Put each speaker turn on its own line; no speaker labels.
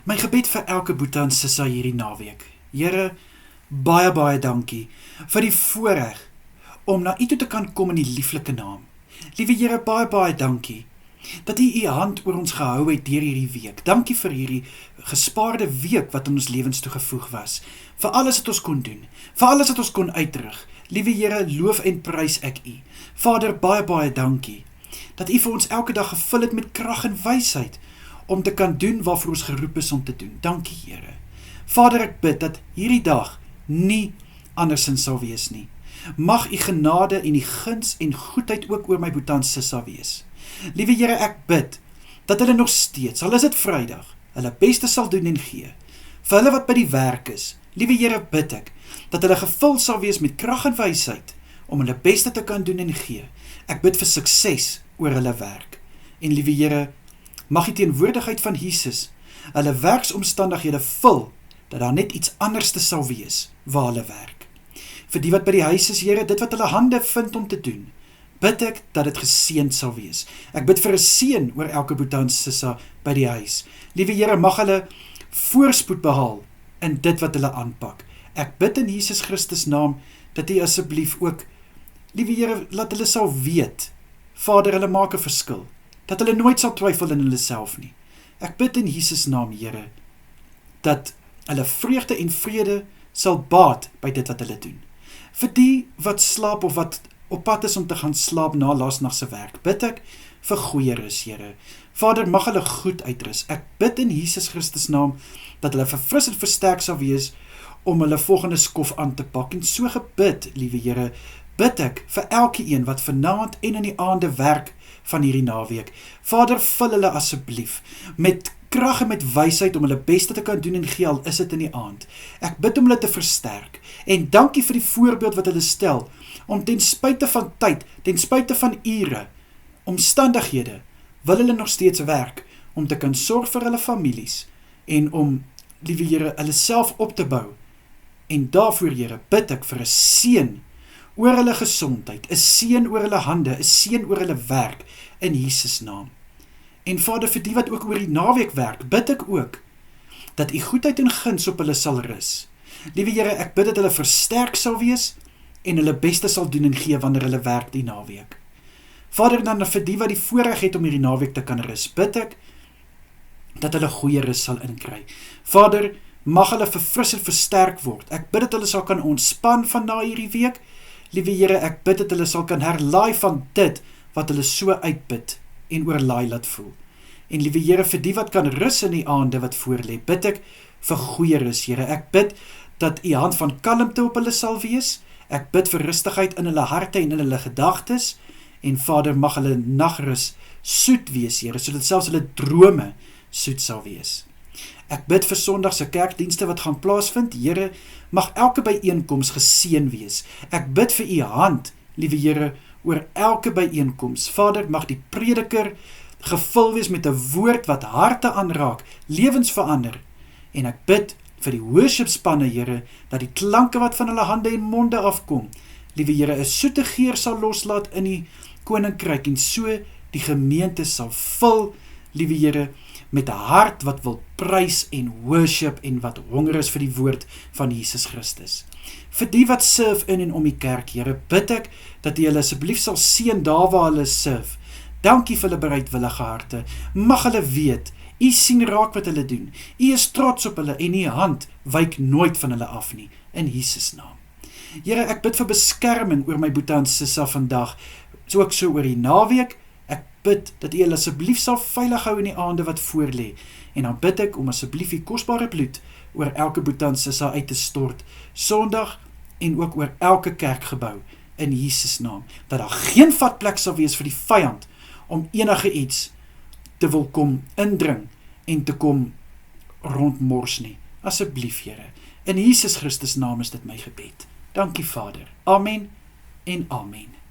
My gebed vir elke Boeta en Sissa hierdie naweek. Here, baie, baie dankie vir die voorreg om na U toe te kan kom in die lieflike naam. Liewe Here, baie, baie dankie dat U U hand oor ons gehou het deur hierdie week. Dankie vir hierdie gespaarde week wat in ons lewens toegevoeg was. Vir alles wat ons kon doen, vir alles wat ons kon uitrig. Liewe Here, loof en prys ek U. Vader, baie, baie dankie dat U vir ons elke dag gevul het met krag en wysheid om te kan doen waarvoor ons geroep is om te doen. Dankie, Here. Vader, ek bid dat hierdie dag nie andersins sal wees nie. Mag U genade en die guns en goedheid ook oor my Boeta en Sissa wees. Liewe Here, ek bid dat hulle nog steeds, al is dit Vrydag, hulle beste sal doen en gee. Vir hulle wat by die werk is, liewe Here, bid ek dat hulle gevul sal wees met krag en wysheid om hulle beste te kan doen en gee. Ek bid vir sukses oor hulle werk. En liewe Here, mag die teenwoordigheid van Jesus hulle werksomstandighede vul, dat daar net iets anders te sal wees waar hulle werk. Vir die wat by die huis is, Here, dit wat hulle hande vind om te doen, bid ek dat dit geseënd sal wees. Ek bid vir 'n seën oor elke Boeta en Sissa by die huis. Liewe Here, mag hulle voorspoed behaal in dit wat hulle aanpak. Ek bid in Jesus Christus naam, dat U asseblief ook, liewe Here, laat hulle sal weet, Vader, hulle maak 'n verskil, dat hulle nooit sal twyfel in hulle self nie. Ek bid in Jesus naam, Here, dat hulle vreugde en vrede sal baat by dit wat hulle doen. Vir die wat slaap of wat op pad is om te gaan slaap na laasnagse werk, bid ek vir goeie rus, Here. Vader, mag hulle goed uitrus. Ek bid in Jesus Christus naam, dat hulle verfris en versterk sal wees om hulle volgende skof aan te pak. En so gebid, liewe Here, bid ek vir elke een wat vanaand en in die aande werk van hierdie naweek. Vader, vul hulle asseblief met krag en met wysheid om hulle beste te kan doen en gee, al is dit in die aand. Ek bid om hulle te versterk en dankie vir die voorbeeld wat hulle stel, om ten spyte van tyd, ten spyte van ure, omstandighede, wil hulle nog steeds werk, om te kan sorg vir hulle families, en om, liewe Here, hulle self op te bou. En daarvoor, Here, bid ek vir 'n seën oor hulle gesondheid, 'n seën oor hulle hande, 'n seën oor hulle werk, in Jesus naam. En Vader, vir die wat ook oor die naweek werk, bid ek ook, dat U goedheid en guns op hulle sal rus. Liewe Here, ek bid dat hulle versterk sal wees, en hulle beste sal doen en gee wanneer hulle werk die naweek. Vader, dan vir die wat die voorreg het om hierdie naweek te kan rus, bid ek, dat hulle goeie rus sal inkry. Vader, mag hulle verfris en versterk word. Ek bid dat hulle sal kan ontspan van na hierdie week. Liewe Here, ek bid dat hulle sal kan herlaai van dit, wat hulle so uitbid, en oorlaai laat voel. En liewe Here, vir die wat kan rus in die aande wat voorlê, bid ek vir goeie rus, Here. Ek bid dat U hand van kalmte op hulle sal wees. Ek bid vir rustigheid in hulle harte en in hulle gedagtes. En Vader, mag hulle nagrus soet wees, Here, sodat selfs hulle drome soet sal wees. Ek bid vir Sondagse kerkdienste wat gaan plaasvind, Here, mag elke byeenkoms geseën wees. Ek bid vir U hand, liewe Here, oor elke byeenkoms. Vader, mag die prediker gevul wees met 'n woord wat harte aanraak, lewens verander. En ek bid vir die worshipspanne, Here, dat die klanke wat van hulle hande en monde afkom, liewe Here, 'n soete geur sal loslaat in die koninkryk, en so die gemeente sal vul, liewe Here, met 'n hart wat wil prys en worship, en wat honger is vir die woord van Jesus Christus. Vir die wat serve in en om die kerk, Here, bid ek, dat U hulle asseblief sal seën daar waar hulle serve. Dankie vir hulle bereidwillige harte. Mag hulle weet, U sien raak wat hulle doen. U is trots op hulle, en U hand wyk nooit van hulle af nie, in Jesus naam. Here, ek bid vir beskerming oor my Boeta en Sissa vandag, so ook so oor die naweek. Ek bid dat U hulle asseblief sal veilig hou in die aande wat voorlê, en dan bid ek om asseblief U kosbare bloed oor elke Boeta en Sissa uit te stort, Sondag, en ook oor elke kerkgebou, in Jesus naam, dat daar geen vatplek sal wees vir die vyand, om enige iets te wil kom indring, en te kom rondmors nie. Asseblief, Here, in Jesus Christus naam is dit my gebed. Dankie, Vader. Amen en amen.